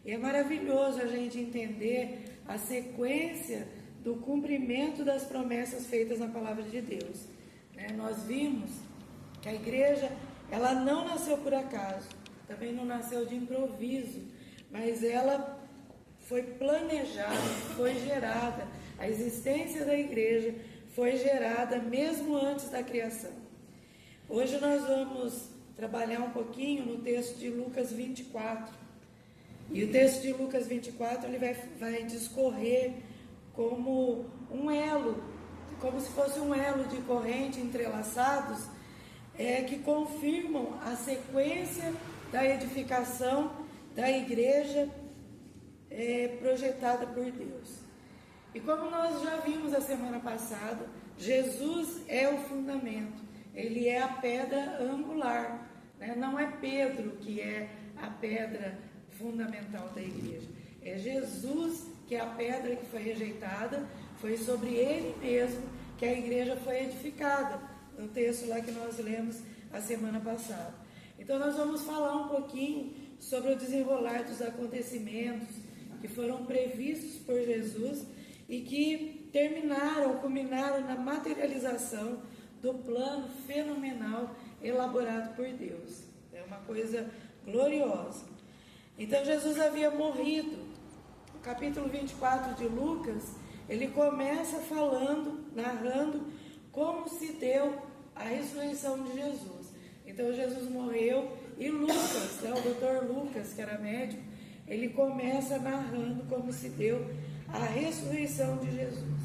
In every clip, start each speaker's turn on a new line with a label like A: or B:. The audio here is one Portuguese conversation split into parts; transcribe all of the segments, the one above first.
A: E é maravilhoso a gente entender a sequência do cumprimento das promessas feitas na palavra de Deus. Nós vimos que a igreja, ela não nasceu por acaso, também não nasceu de improviso, mas ela foi planejada, foi gerada. A existência da igreja foi gerada mesmo antes da criação. Hoje nós vamos trabalhar um pouquinho no texto de Lucas 24. E o texto de Lucas 24, ele vai discorrer como um elo, como se fosse um elo de corrente entrelaçados, que confirmam a sequência da edificação da igreja projetada por Deus. E como nós já vimos a semana passada, Jesus é o fundamento, ele é a pedra angular, Não é Pedro que é a pedra fundamental da igreja, é Jesus que é a pedra que foi rejeitada, foi sobre ele mesmo que a igreja foi edificada, no texto lá que nós lemos a semana passada. Então nós vamos falar um pouquinho sobre o desenrolar dos acontecimentos que foram previstos por Jesus e que culminaram na materialização do plano fenomenal elaborado por Deus. É uma coisa gloriosa. Então Jesus havia morrido. No capítulo 24 de Lucas, ele começa narrando como se deu a ressurreição de Jesus. Então Jesus morreu e Lucas, o doutor Lucas, que era médico, ele começa narrando como se deu a ressurreição de Jesus.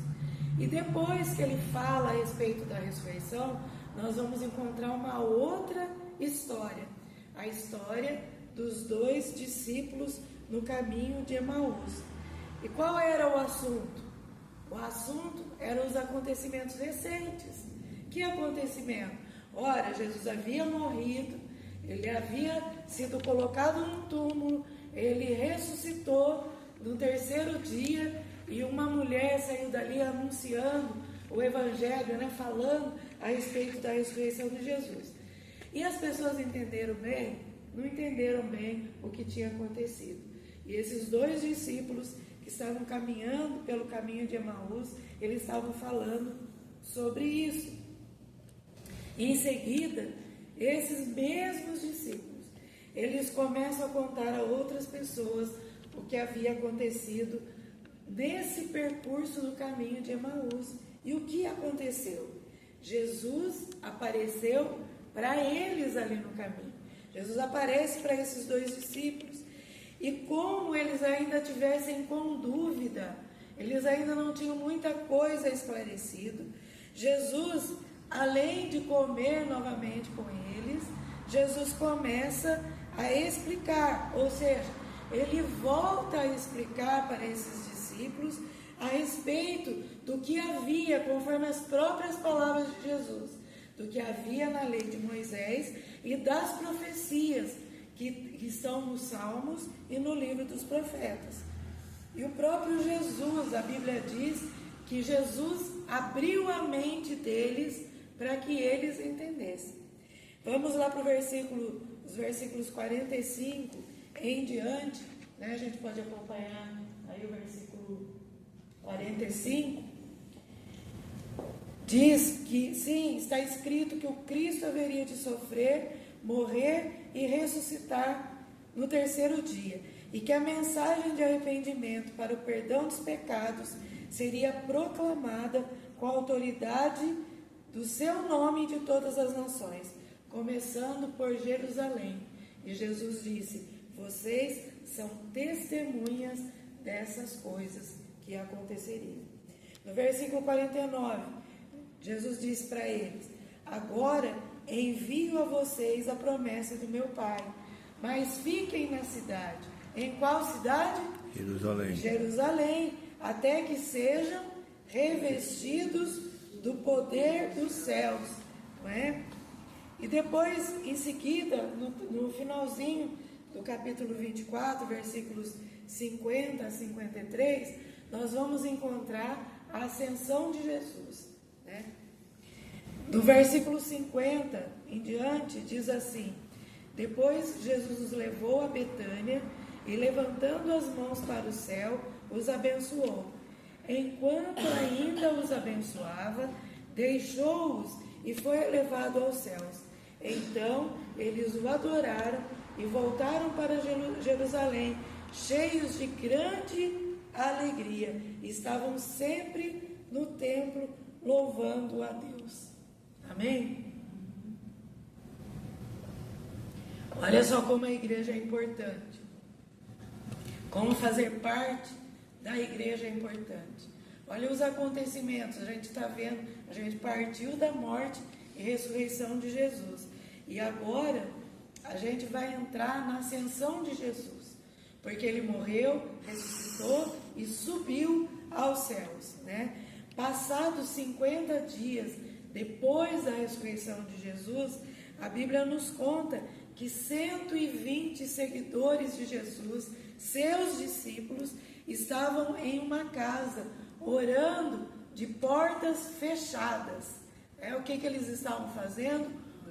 A: E depois que ele fala a respeito da ressurreição, nós vamos encontrar uma outra história, a história dos 2 discípulos no caminho de Emaús. E qual era o assunto? O assunto eram os acontecimentos recentes. Que acontecimento? Ora, Jesus havia morrido, ele havia sido colocado num túmulo, ele ressuscitou no 3º dia e uma mulher saiu dali anunciando o evangelho, falando a respeito da ressurreição de Jesus. E as pessoas entenderam bem? Não entenderam bem o que tinha acontecido. E esses 2 discípulos que estavam caminhando pelo caminho de Emaús, eles estavam falando sobre isso. E em seguida, esses mesmos discípulos, eles começam a contar a outras pessoas o que havia acontecido nesse percurso do caminho de Emaús. E o que aconteceu? Jesus apareceu para eles ali no caminho. Jesus aparece para esses 2 discípulos. E como eles ainda tivessem com dúvida, eles ainda não tinham muita coisa esclarecida, Jesus, além de comer novamente com eles, Jesus começa a explicar, ou seja, ele volta a explicar para esses discípulos a respeito do que havia, conforme as próprias palavras de Jesus, do que havia na lei de Moisés e das profecias que estão nos Salmos e no livro dos profetas. E o próprio Jesus, a Bíblia diz que Jesus abriu a mente deles para que eles entendessem. Vamos lá para os versículos 45 em diante, A gente pode acompanhar aí o versículo 45. Diz que, sim, está escrito que o Cristo haveria de sofrer, morrer e ressuscitar no 3º dia, e que a mensagem de arrependimento para o perdão dos pecados seria proclamada com a autoridade do seu nome e de todas as nações, começando por Jerusalém. E Jesus disse: vocês são testemunhas dessas coisas que aconteceriam. No versículo 49, Jesus diz para eles: agora envio a vocês a promessa do meu Pai, mas fiquem na cidade. Em qual cidade?
B: Jerusalém.
A: Jerusalém, até que sejam revestidos do poder dos céus, não é? E depois, em seguida, no finalzinho do capítulo 24, versículos 50 a 53, nós vamos encontrar a ascensão de Jesus, né? Do versículo 50 em diante, diz assim: depois Jesus os levou a Betânia e levantando as mãos para o céu, os abençoou. Enquanto ainda os abençoava, deixou-os e foi elevado aos céus. Então eles o adoraram e voltaram para Jerusalém, cheios de grande alegria. Estavam sempre no templo louvando a Deus. Amém? Olha só como a igreja é importante. Como fazer parte da igreja é importante. Olha os acontecimentos. A gente está vendo, a gente partiu da morte e ressurreição de Jesus. E agora a gente vai entrar na ascensão de Jesus. Porque ele morreu, ressuscitou e subiu aos céus, né? Passados 50 dias depois da ressurreição de Jesus, a Bíblia nos conta que 120 seguidores de Jesus, seus discípulos, estavam em uma casa, orando de portas fechadas. O que eles estavam fazendo?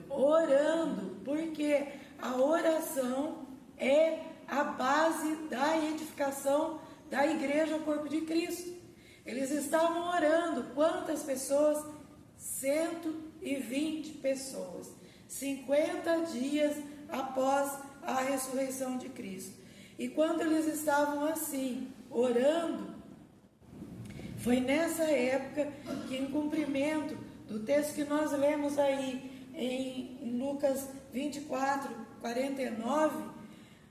A: Orando, porque a oração é a base da edificação da igreja, corpo de Cristo. Eles estavam orando. Quantas pessoas? 120 pessoas. 50 dias após a ressurreição de Cristo. E quando eles estavam assim, orando, foi nessa época que, em cumprimento do texto que nós lemos aí em Lucas 24, 49,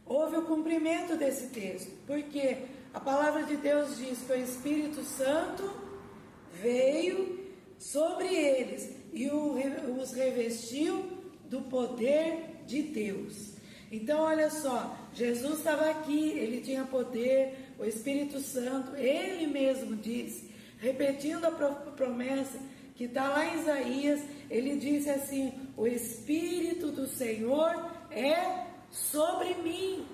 A: houve o cumprimento desse texto. Porque a palavra de Deus diz que o Espírito Santo veio sobre eles e os revestiu do poder de Deus. Então, olha só, Jesus estava aqui, ele tinha poder, o Espírito Santo, ele mesmo disse, repetindo a promessa que está lá em Isaías, ele disse assim: o Espírito do Senhor é sobre mim,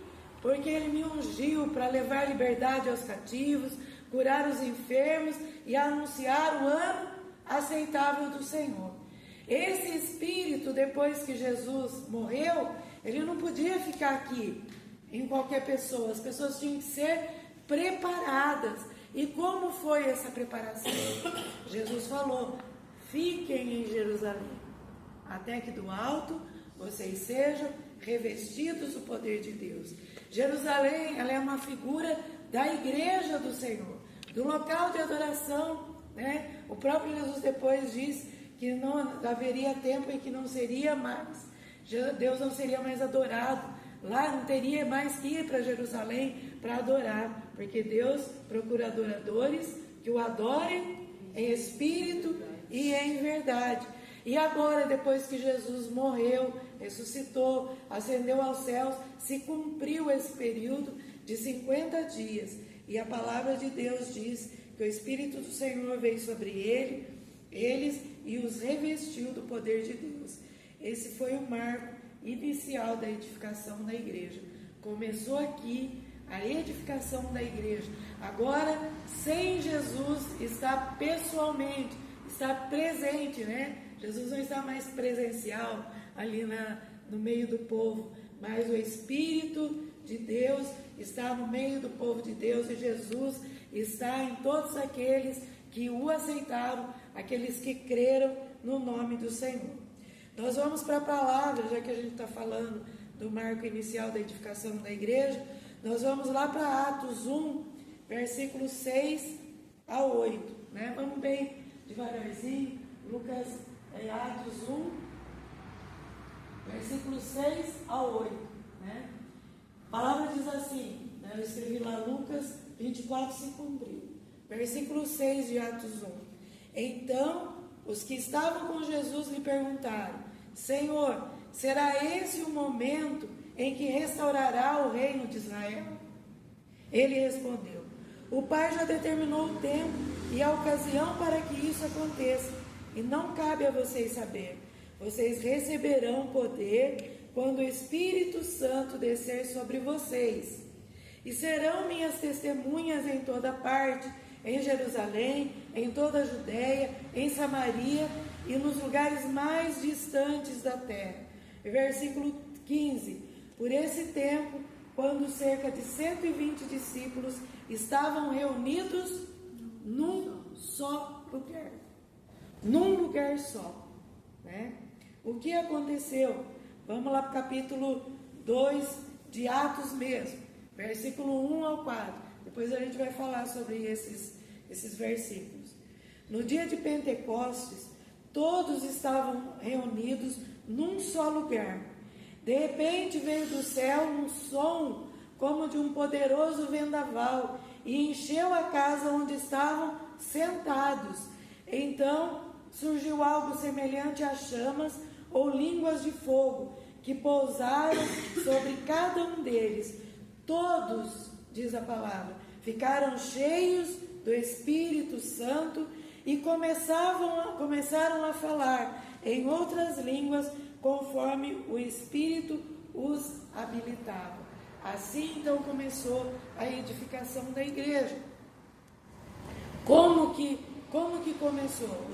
A: porque ele me ungiu para levar liberdade aos cativos, curar os enfermos e anunciar o ano aceitável do Senhor. Esse Espírito, depois que Jesus morreu, ele não podia ficar aqui em qualquer pessoa. As pessoas tinham que ser preparadas. E como foi essa preparação? Jesus falou: fiquem em Jerusalém, até que do alto vocês sejam revestidos do poder de Deus. Jerusalém, ela é uma figura da igreja do Senhor, do local de adoração, né? O próprio Jesus depois diz que não haveria tempo em que não seria mais, Deus não seria mais adorado. Lá não teria mais que ir para Jerusalém para adorar, porque Deus procura adoradores que o adorem em espírito e em verdade. E agora, depois que Jesus morreu, ressuscitou, ascendeu aos céus, se cumpriu esse período de 50 dias. E a palavra de Deus diz que o Espírito do Senhor veio sobre eles e os revestiu do poder de Deus. Esse foi o marco inicial da edificação da igreja. Começou aqui a edificação da igreja. Agora, sem Jesus estar pessoalmente, estar presente, né? Jesus não está mais presencial ali no meio do povo, mas o Espírito de Deus está no meio do povo de Deus, e Jesus está em todos aqueles que o aceitaram, aqueles que creram no nome do Senhor. Nós vamos para a palavra, já que a gente está falando do marco inicial da edificação da igreja. Nós vamos lá para Atos 1, versículos 6 a 8, né? Vamos bem devagarzinho. Atos 1, versículos 6 a 8, né? A palavra diz assim, né? Eu escrevi lá Lucas 24, se cumpriu. Versículo 6 de Atos 1. Então, os que estavam com Jesus lhe perguntaram: Senhor, será esse o momento em que restaurará o reino de Israel? Ele respondeu: o Pai já determinou o tempo e a ocasião para que isso aconteça, e não cabe a vocês saber. Vocês receberão poder quando o Espírito Santo descer sobre vocês, e serão minhas testemunhas em toda parte, em Jerusalém, em toda a Judéia, em Samaria e nos lugares mais distantes da terra. Versículo 15. Por esse tempo, quando cerca de 120 discípulos estavam reunidos num só lugar. Num lugar só, né? O que aconteceu? Vamos lá para o capítulo 2 de Atos mesmo, versículo 1 ao 4. Depois a gente vai falar sobre esses versículos. No dia de Pentecostes, todos estavam reunidos num só lugar. De repente veio do céu um som como de um poderoso vendaval e encheu a casa onde estavam sentados. Então surgiu algo semelhante a chamas ou línguas de fogo que pousaram sobre cada um deles. Todos, diz a palavra, ficaram cheios do Espírito Santo e começaram a falar em outras línguas conforme o Espírito os habilitava. Assim então começou a edificação da igreja. Como que começou?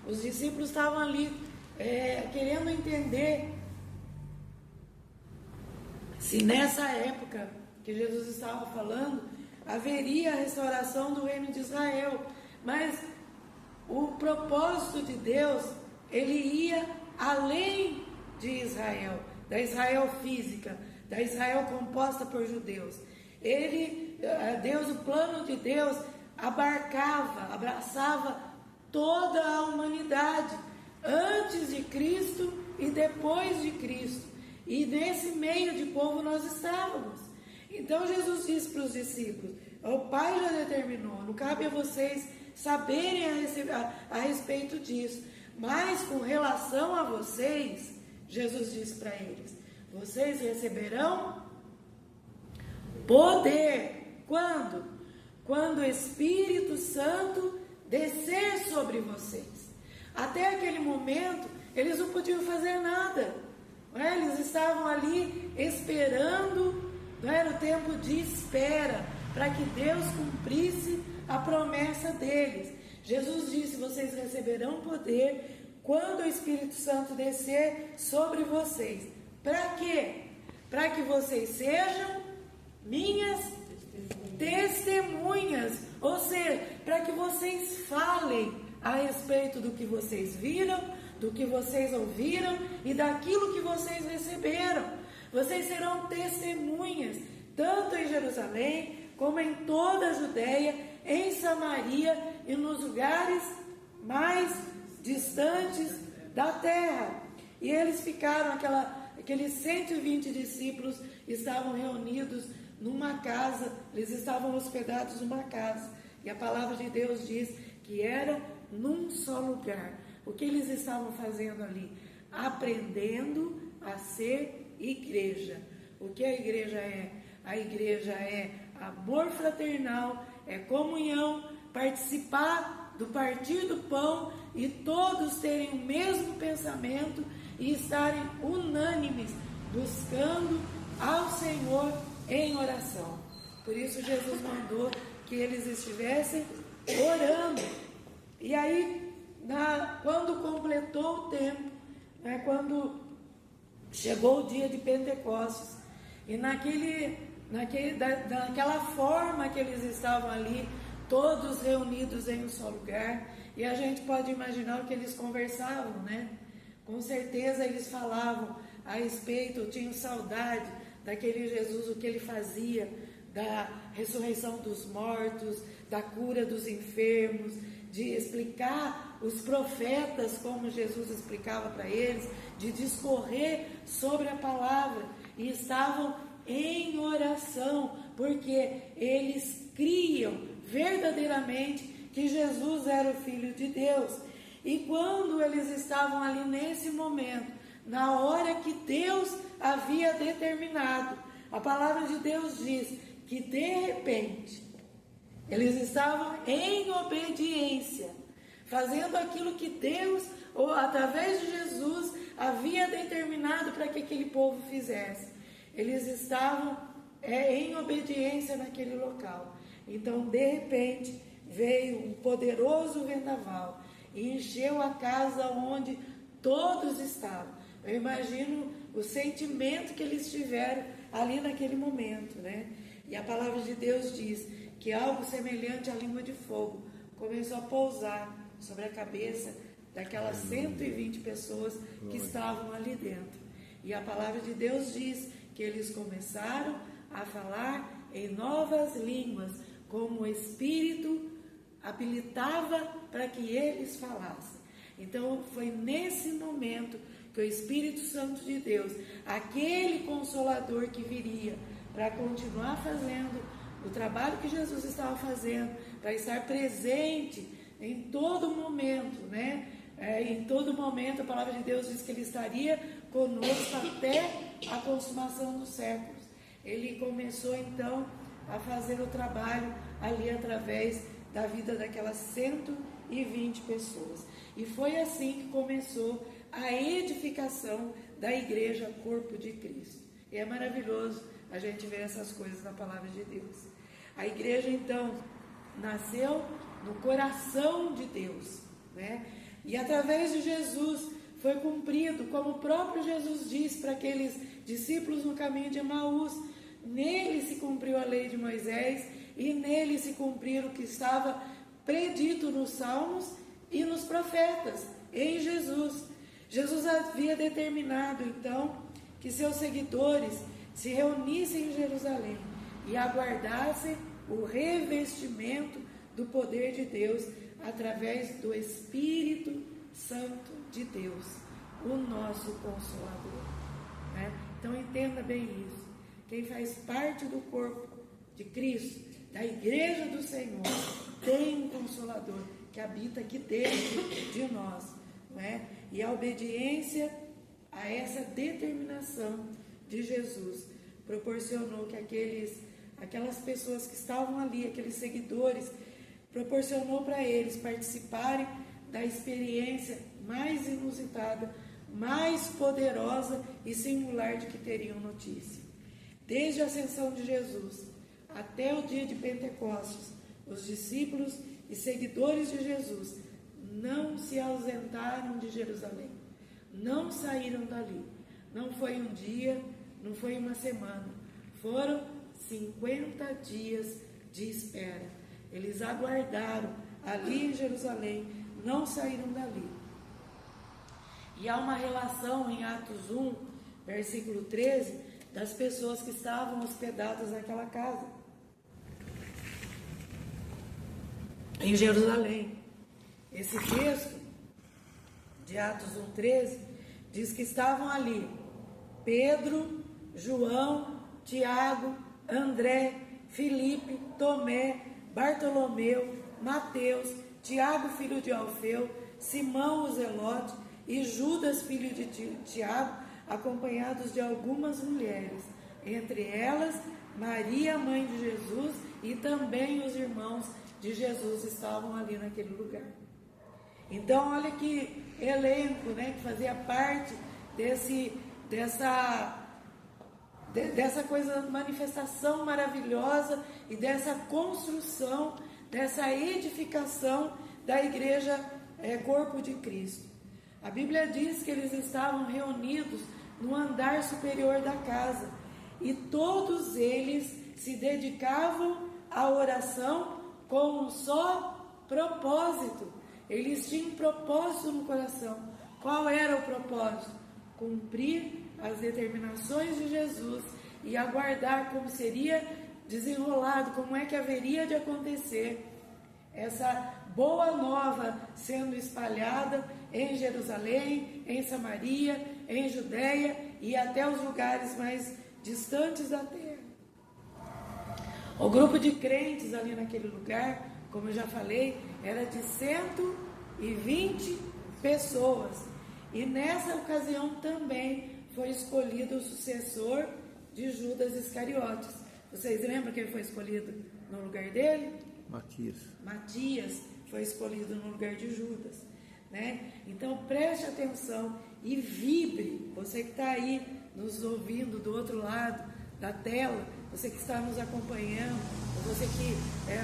A: Os discípulos estavam ali querendo entender se nessa época que Jesus estava falando haveria a restauração do reino de Israel. Mas o propósito de Deus, ele ia além de Israel, da Israel física, da Israel composta por judeus. O plano de Deus abraçava toda a humanidade, antes de Cristo e depois de Cristo. E nesse meio de povo nós estávamos. Então Jesus disse para os discípulos: o Pai já determinou, não cabe a vocês saberem a respeito disso. Mas com relação a vocês, Jesus disse para eles: vocês receberão poder. Quando? Quando o Espírito Santo descer sobre vocês. Até aquele momento, eles não podiam fazer nada. Eles estavam ali esperando, era o tempo de espera, para que Deus cumprisse a promessa deles. Jesus disse: vocês receberão poder quando o Espírito Santo descer sobre vocês. Para quê? Para que vocês sejam minhas testemunhas. Ou seja, para que vocês falem a respeito do que vocês viram, do que vocês ouviram e daquilo que vocês receberam. Vocês serão testemunhas, tanto em Jerusalém, como em toda a Judéia, em Samaria e nos lugares mais distantes da terra. E eles ficaram, aqueles 120 discípulos estavam reunidos numa casa, eles estavam hospedados numa casa. E a palavra de Deus diz que era num só lugar. O que eles estavam fazendo ali? Aprendendo a ser igreja. O que a igreja é? A igreja é amor fraternal, é comunhão, participar do partir do pão e todos terem o mesmo pensamento e estarem unânimes, buscando ao Senhor em oração. Por isso Jesus mandou que eles estivessem orando. E aí, quando completou o tempo, quando chegou o dia de Pentecostes, e naquela forma que eles estavam ali, todos reunidos em um só lugar, e a gente pode imaginar o que eles conversavam, né? Com certeza eles falavam a respeito, tinham saudade daquele Jesus, o que ele fazia, da ressurreição dos mortos, da cura dos enfermos, de explicar os profetas como Jesus explicava para eles, de discorrer sobre a palavra, e estavam em oração, porque eles criam verdadeiramente que Jesus era o Filho de Deus. E quando eles estavam ali nesse momento, na hora que Deus havia determinado, a palavra de Deus diz que de repente eles estavam em obediência, fazendo aquilo que Deus, ou através de Jesus, havia determinado para que aquele povo fizesse. Eles estavam em obediência naquele local. Então, de repente, veio um poderoso vendaval e encheu a casa onde todos estavam. Eu imagino o sentimento que eles tiveram ali naquele momento, né? E a palavra de Deus diz que algo semelhante à língua de fogo começou a pousar sobre a cabeça daquelas 120 pessoas que estavam ali dentro. E a palavra de Deus diz que eles começaram a falar em novas línguas, como o Espírito habilitava para que eles falassem. Então foi nesse momento que o Espírito Santo de Deus, aquele Consolador que viria para continuar fazendo o trabalho que Jesus estava fazendo, para estar presente em todo momento, né? Em todo momento a palavra de Deus diz que Ele estaria conosco até a consumação dos séculos. Ele começou então a fazer o trabalho ali através da vida daquelas 120 pessoas. E foi assim que começou a edificação da igreja Corpo de Cristo. E é maravilhoso a gente ver essas coisas na palavra de Deus. A igreja então nasceu no coração de Deus, né? E através de Jesus foi cumprido, como o próprio Jesus disse para aqueles discípulos no caminho de Emaús, nele se cumpriu a lei de Moisés e nele se cumpriu o que estava predito nos Salmos e nos profetas, em Jesus. Jesus havia determinado então que seus seguidores se reunissem em Jerusalém e aguardassem o revestimento do poder de Deus através do Espírito Santo de Deus, o nosso Consolador, né? Então entenda bem isso. Quem faz parte do corpo de Cristo, da igreja do Senhor, tem um Consolador que habita aqui dentro de nós, né? E a obediência a essa determinação de Jesus proporcionou que aquelas pessoas que estavam ali, aqueles seguidores, proporcionou para eles participarem da experiência mais inusitada, mais poderosa e singular de que teriam notícia. Desde a ascensão de Jesus até o dia de Pentecostes, os discípulos e seguidores de Jesus não se ausentaram de Jerusalém, não saíram dali. Não foi um dia, não foi uma semana, foram 50 dias de espera. Eles aguardaram ali em Jerusalém, não saíram dali. E há uma relação em Atos 1, versículo 13, das pessoas que estavam hospedadas naquela casa, em Jerusalém. Esse texto de Atos 1,13 diz que estavam ali Pedro, João, Tiago, André, Filipe, Tomé, Bartolomeu, Mateus, Tiago, filho de Alfeu, Simão, o Zelote, e Judas, filho de Tiago, acompanhados de algumas mulheres, entre elas Maria, mãe de Jesus, e também os irmãos de Jesus estavam ali naquele lugar. Então, olha que elenco, né, que fazia parte dessa coisa, manifestação maravilhosa e dessa construção, dessa edificação da igreja Corpo de Cristo. A Bíblia diz que eles estavam reunidos no andar superior da casa e todos eles se dedicavam à oração com um só propósito. Eles tinham um propósito no coração. Qual era o propósito? Cumprir as determinações de Jesus e aguardar como seria desenrolado, como é que haveria de acontecer essa boa nova sendo espalhada em Jerusalém, em Samaria, em Judeia e até os lugares mais distantes da terra. O grupo de crentes ali naquele lugar, como eu já falei, era de 120 pessoas. E nessa ocasião também foi escolhido o sucessor de Judas Iscariotes. Vocês lembram quem foi escolhido no lugar dele? Matias foi escolhido no lugar de Judas, né? Então preste atenção e vibre, você que está aí nos ouvindo do outro lado da tela, você que está nos acompanhando, você que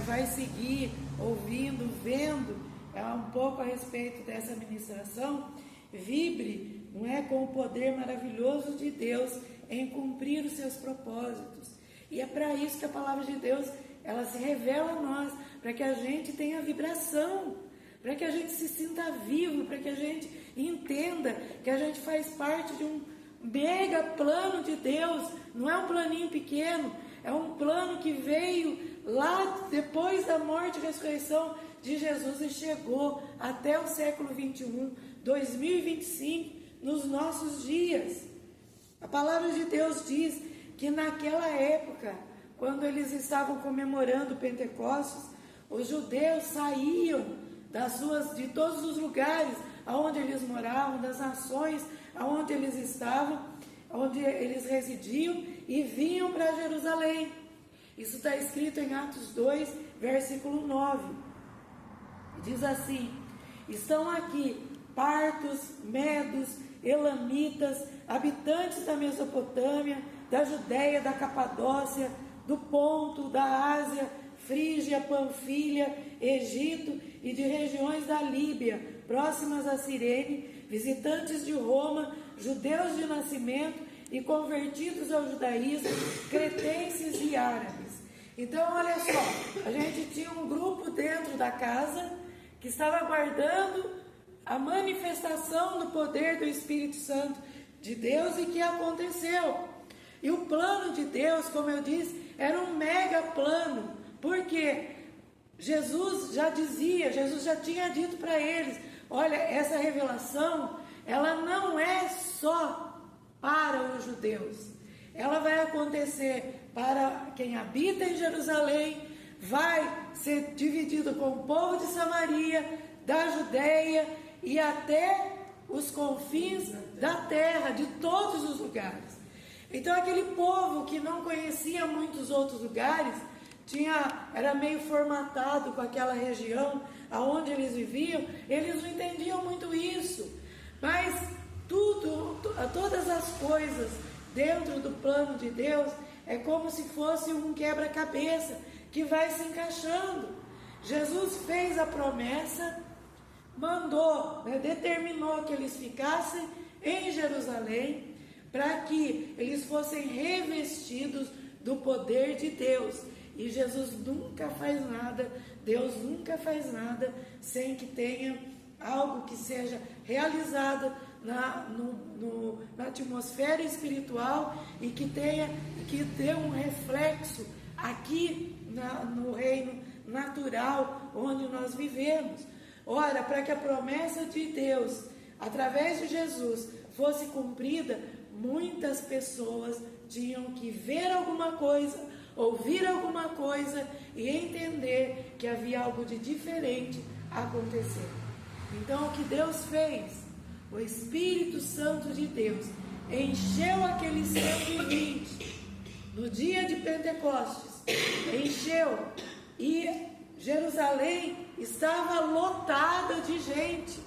A: vai seguir, ouvindo, vendo um pouco a respeito dessa ministração, vibre, não é, com o poder maravilhoso de Deus em cumprir os seus propósitos. E é para isso que a palavra de Deus, ela se revela a nós, para que a gente tenha vibração, para que a gente se sinta vivo, para que a gente entenda que a gente faz parte de um mega plano de Deus. Não é um planinho pequeno, é um plano que veio lá depois da morte e ressurreição de Jesus e chegou até o século 21, 2025, nos nossos dias. A palavra de Deus diz que naquela época, quando eles estavam comemorando o Pentecostes, os judeus saíam de todos os lugares aonde eles moravam, das nações aonde eles estavam, onde eles residiam, e vinham para Jerusalém. Isso está escrito em Atos 2, versículo 9. Diz assim: estão aqui partos, medos, elamitas, habitantes da Mesopotâmia, da Judéia, da Capadócia, do Ponto, da Ásia, Frígia, Panfilha, Egito e de regiões da Líbia, próximas a Cirene, visitantes de Roma, judeus de nascimento e convertidos ao judaísmo, cretenses e árabes. Então, olha só, a gente tinha um grupo dentro da casa que estava aguardando a manifestação do poder do Espírito Santo de Deus, e que aconteceu. E o plano de Deus, como eu disse, era um mega plano, porque Jesus já tinha dito para eles: olha, essa revelação, ela não é só para os judeus, ela vai acontecer para quem habita em Jerusalém, vai ser dividido com o povo de Samaria, da Judéia e até os confins da terra, de todos os lugares. Então aquele povo que não conhecia muitos outros lugares, era meio formatado com aquela região aonde eles viviam, eles não entendiam muito isso. Mas todas as coisas dentro do plano de Deus é como se fosse um quebra-cabeça que vai se encaixando. Jesus fez a promessa, mandou, determinou que eles ficassem em Jerusalém, para que eles fossem revestidos do poder de Deus. E Jesus nunca faz nada, Deus nunca faz nada sem que tenha algo que seja realizado na atmosfera espiritual e que dê um reflexo aqui no reino natural onde nós vivemos. Ora, para que a promessa de Deus através de Jesus fosse cumprida, muitas pessoas tinham que ver alguma coisa, ouvir alguma coisa e entender que havia algo de diferente acontecendo. Então, o que Deus fez? O Espírito Santo de Deus encheu aqueles 120 no dia de Pentecostes, encheu, e Jerusalém estava lotada de gente.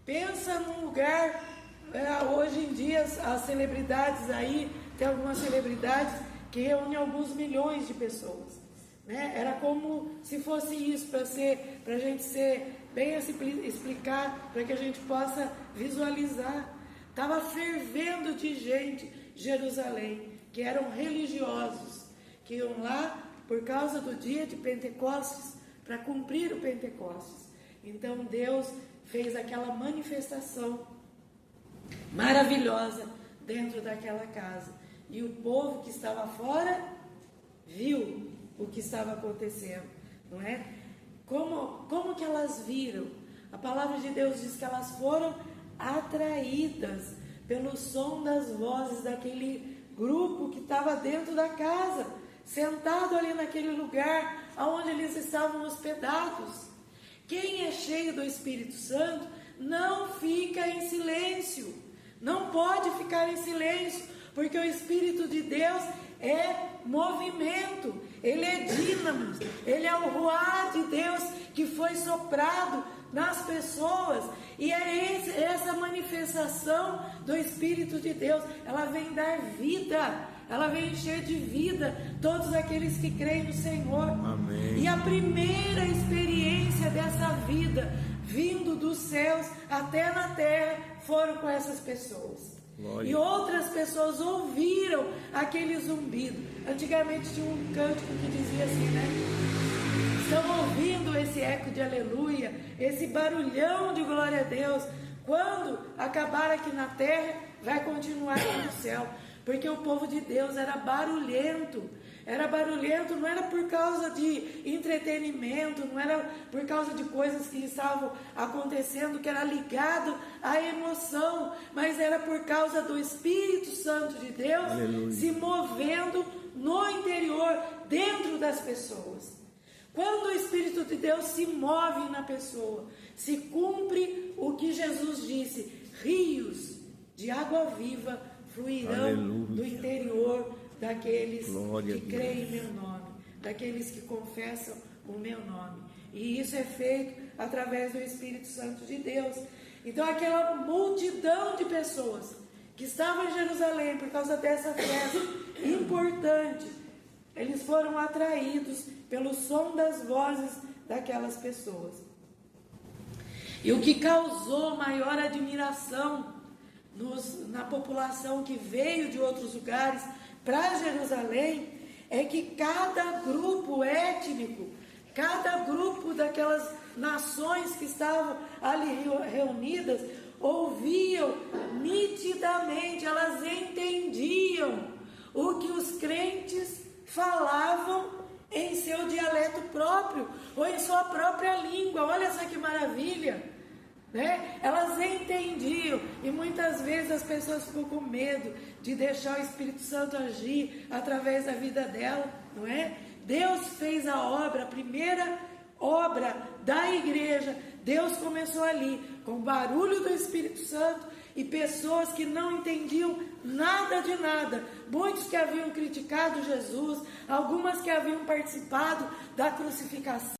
A: Pensa num lugar, hoje em dia as celebridades aí, tem algumas celebridades que reúnem alguns milhões de pessoas, né? Era como se fosse isso, para a gente explicar, para que a gente possa visualizar. Estava fervendo de gente Jerusalém, que eram religiosos, que iam lá por causa do dia de Pentecostes, para cumprir o Pentecostes. Então Deus fez aquela manifestação maravilhosa dentro daquela casa. E o povo que estava fora viu o que estava acontecendo, não é? Como que elas viram? A palavra de Deus diz que elas foram atraídas pelo som das vozes daquele grupo que estava dentro da casa, sentado ali naquele lugar onde eles estavam hospedados. Quem é cheio do Espírito Santo não fica em silêncio, não pode ficar em silêncio, porque o Espírito de Deus é movimento, ele é dínamo, ele é o ruá de Deus que foi soprado nas pessoas, e é essa manifestação do Espírito de Deus, ela vem dar vida, ela vem encher de vida todos aqueles que creem no Senhor.
B: Amém.
A: E a primeira experiência dessa vida vindo dos céus até na terra foram com essas pessoas. E outras pessoas ouviram aquele zumbido. Antigamente tinha um cântico que dizia assim, né? Estão ouvindo esse eco de aleluia, esse barulhão de glória a Deus. Quando acabar aqui na terra, vai continuar aqui no céu. Porque o povo de Deus era barulhento. Era barulhento, não era por causa de entretenimento, não era por causa de coisas que estavam acontecendo, que era ligado à emoção, mas era por causa do Espírito Santo de Deus, aleluia, se movendo no interior, dentro das pessoas. Quando o Espírito de Deus se move na pessoa, se cumpre o que Jesus disse: rios de água viva fluirão, aleluia, do interior daqueles que creem em meu nome, daqueles que confessam o meu nome. E isso é feito através do Espírito Santo de Deus. Então aquela multidão de pessoas que estavam em Jerusalém por causa dessa festa importante, eles foram atraídos pelo som das vozes daquelas pessoas. E o que causou maior admiração na população que veio de outros lugares para Jerusalém é que cada grupo étnico, cada grupo daquelas nações que estavam ali reunidas, ouviam nitidamente, elas entendiam o que os crentes falavam em seu dialeto próprio, ou em sua própria língua. Olha só que maravilha! Né? Elas entendiam, e muitas vezes as pessoas ficam com medo de deixar o Espírito Santo agir através da vida dela, não é? Deus fez a obra, a primeira obra da igreja. Deus começou ali, com o barulho do Espírito Santo e pessoas que não entendiam nada de nada. Muitos que haviam criticado Jesus, algumas que haviam participado da crucificação.